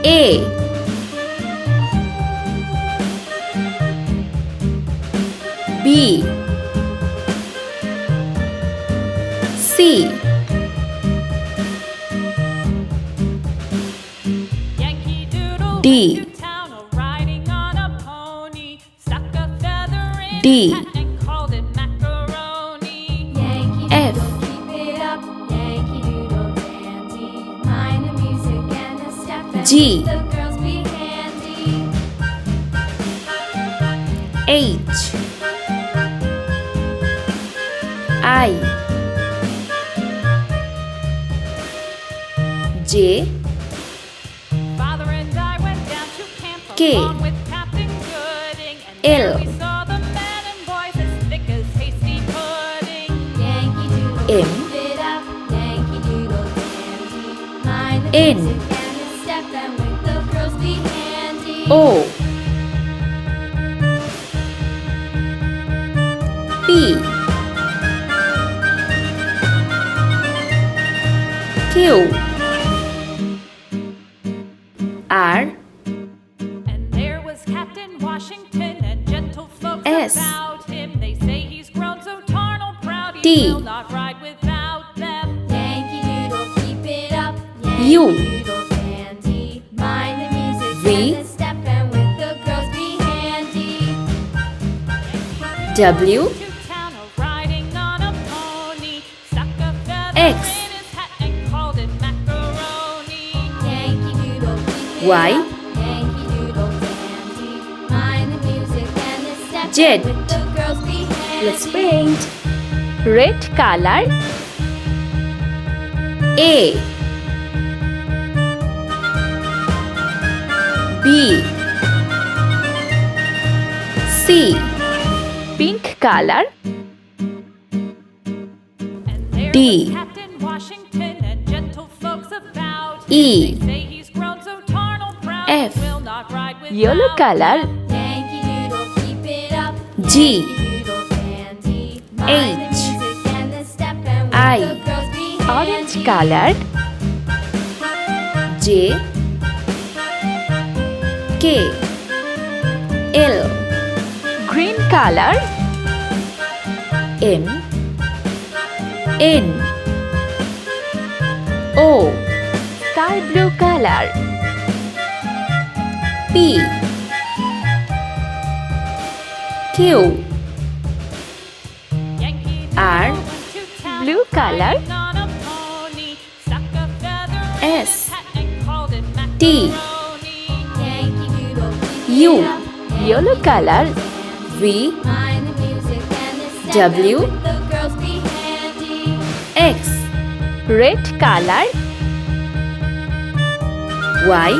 A B C D D F G H I J K L M N O P Q R And there was Captain Washington and gentle folks S about him. They say he's grown so tarnal proud he T will not ride without them. Yankee Doodle, keep it up. U Yankee Doodle dandy. Mind the music V and the step, and with the girls be handy. W To town riding on a pony, stuck a feather X in his hat and called it macaroni. Yankee Doodle, keep it Y up. Yankee Doodle dandy. Mind the music and the step, Z. and with the girls be handy. Let's paint. red color, A B C pink color, And there D. was Captain Washington and gentle folks about him. E. They say he's grown so tarnal proud F. he will not ride without yellow color, them. Yankee Doodle, keep it up. G Yankee Doodle dandy. Mind H. the music and the step, and with I. the girls be orange handy. color, J K L green color, M N O sky blue color, P Q Yankee R Doodle went to town blue color, riding on a pony, stuck a feather in S. his hat and called it T. macaroni. Yankee Doodle, keep U. it up. yellow color, V Mind the music and the step, W. and with the girls be handy. X red color, Y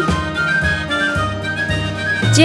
Z